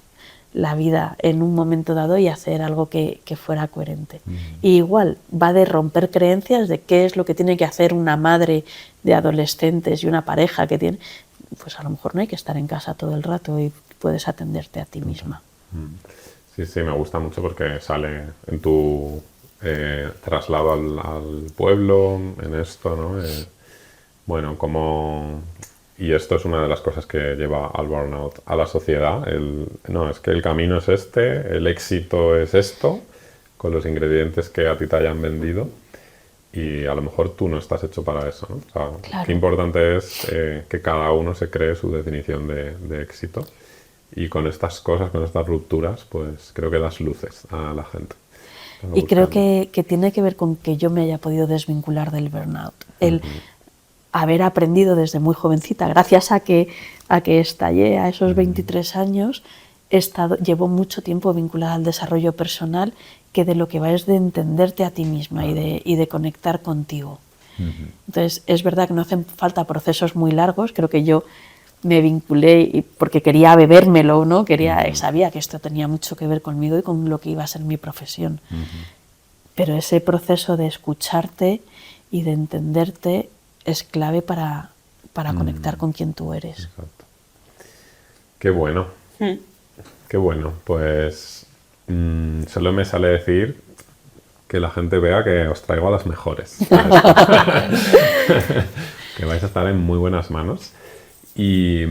la vida en un momento dado y hacer algo que fuera coherente. Y igual va de romper creencias de qué es lo que tiene que hacer una madre de adolescentes y una pareja que tiene... Pues a lo mejor no hay que estar en casa todo el rato y puedes atenderte a ti misma. Sí, sí, me gusta mucho porque sale en tu traslado al pueblo, en esto, ¿no? Bueno, como... Y esto es una de las cosas que lleva al burnout a la sociedad. No, es que el camino es este, el éxito es esto, con los ingredientes que a ti te hayan vendido. Y a lo mejor tú no estás hecho para eso, ¿no? O sea, Claro. qué importante es que cada uno se cree su definición de éxito. Y con estas cosas, con estas rupturas, pues creo que das luces a la gente. Y creo que tiene que ver con que yo me haya podido desvincular del burnout. El haber aprendido desde muy jovencita, gracias a que estallé a esos 23 años, llevo mucho tiempo vinculada al desarrollo personal, que de lo que va es de entenderte a ti misma y de conectar contigo. Entonces, es verdad que no hacen falta procesos muy largos, creo que yo me vinculé porque quería bebérmelo, ¿no? Sabía que esto tenía mucho que ver conmigo y con lo que iba a ser mi profesión. Pero ese proceso de escucharte y de entenderte es clave para conectar con quien tú eres. Exacto. Qué bueno. Qué bueno. Pues solo me sale decir que la gente vea que os traigo a las mejores. Que vais a estar en muy buenas manos. Y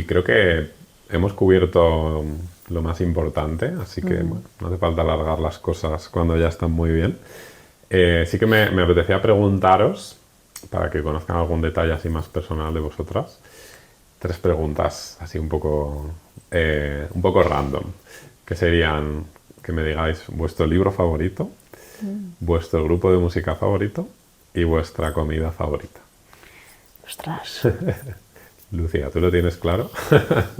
creo que hemos cubierto lo más importante, así que bueno, no hace falta alargar las cosas cuando ya están muy bien. Sí que me apetecía preguntaros, para que conozcan algún detalle así más personal de vosotras, 3 preguntas así un poco random, que serían que me digáis vuestro libro favorito, vuestro grupo de música favorito y vuestra comida favorita. Ostras. Lucía, ¿tú lo tienes claro?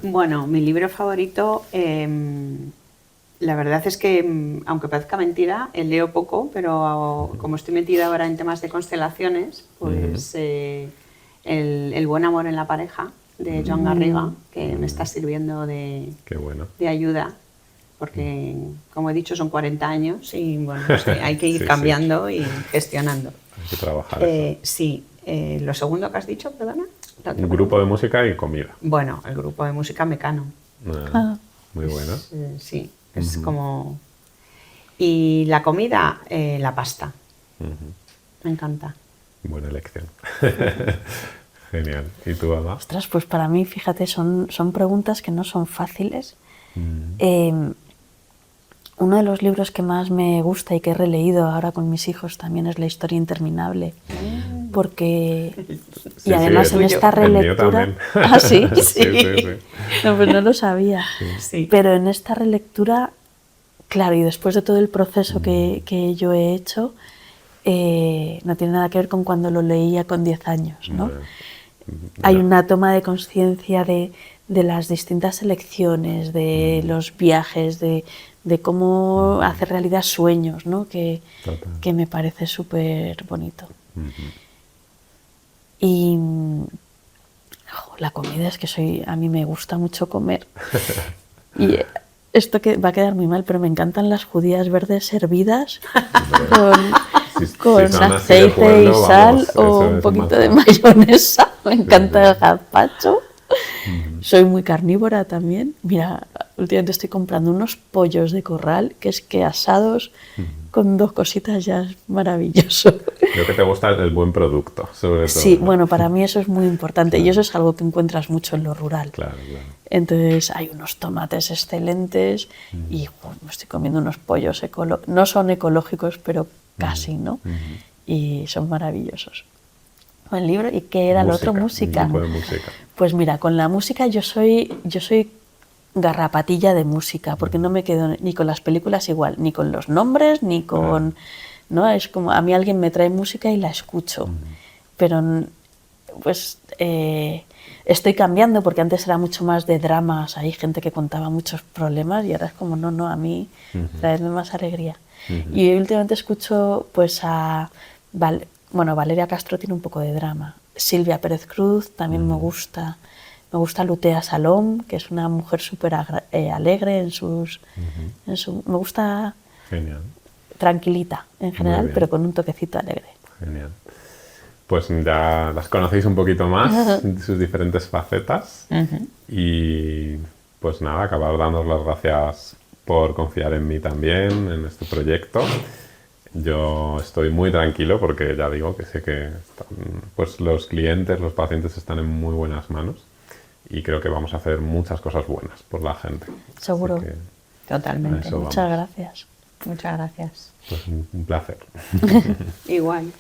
Bueno, mi libro favorito, la verdad es que, aunque parezca mentira, leo poco, pero como estoy metida ahora en temas de constelaciones, pues el buen amor en la pareja, de Joan Garriga, que me está sirviendo Qué bueno. de ayuda, porque, como he dicho, son 40 años y bueno, pues, hay que ir Sí, cambiando y gestionando. Hay que trabajar eso. Sí, lo segundo que has dicho, perdona. Un grupo de música y comida. Bueno, el grupo de música Mecano. Muy bueno. Sí, es como... Y la comida, la pasta. Me encanta. Buena elección. Genial. ¿Y tú, Alba? Ostras, pues para mí, fíjate, son preguntas que no son fáciles. Uno de los libros que más me gusta y que he releído ahora con mis hijos también es La historia interminable. Porque... Sí, y además sí, en esta relectura... ¿Ah, sí? Sí. No, pues no lo sabía. Sí. Pero en esta relectura, claro, y después de todo el proceso que yo he hecho, no tiene nada que ver con cuando lo leía con 10 años, ¿no? Hay una toma de conciencia de las distintas elecciones, de los viajes, de cómo hacer realidad sueños, ¿no? Que me parece súper bonito. Y la comida es que a mí me gusta mucho comer. Y esto que va a quedar muy mal, pero me encantan las judías verdes hervidas con aceite pueblo, y sal, vamos, o un poquito de mayonesa. Me encanta el gazpacho. Soy muy carnívora también. Mira, últimamente estoy comprando unos pollos de corral que es que asados con 2 cositas ya es maravilloso. Creo que te gusta el buen producto, sobre todo. Sí, bueno, para mí eso es muy importante y eso es algo que encuentras mucho en lo rural. Claro. Entonces hay unos tomates excelentes y me estoy comiendo unos pollos no son ecológicos, pero casi, ¿no? Y son maravillosos. El libro, ¿y qué era lo otro? Música. Tipo de música. Pues mira, con la música yo soy garrapatilla de música, porque no me quedo ni con las películas igual, ni con los nombres, ni con... ¿no? Es como a mí alguien me trae música y la escucho, pero pues estoy cambiando porque antes era mucho más de dramas, hay gente que contaba muchos problemas y ahora es como, no, a mí traedme más alegría. Y últimamente escucho pues a Valeria Castro tiene un poco de drama, Silvia Pérez Cruz también me gusta Lutea Salom, que es una mujer súper alegre en me gusta Genial. tranquilita en general, pero con un toquecito alegre. Genial. Pues ya las conocéis un poquito más, sus diferentes facetas. Y pues nada, acabar dándos las gracias por confiar en mí también, en este proyecto. Yo estoy muy tranquilo porque ya digo que sé que pues los clientes, los pacientes están en muy buenas manos y creo que vamos a hacer muchas cosas buenas por la gente. Seguro. Totalmente. Muchas gracias. Muchas gracias. Pues un placer. Igual.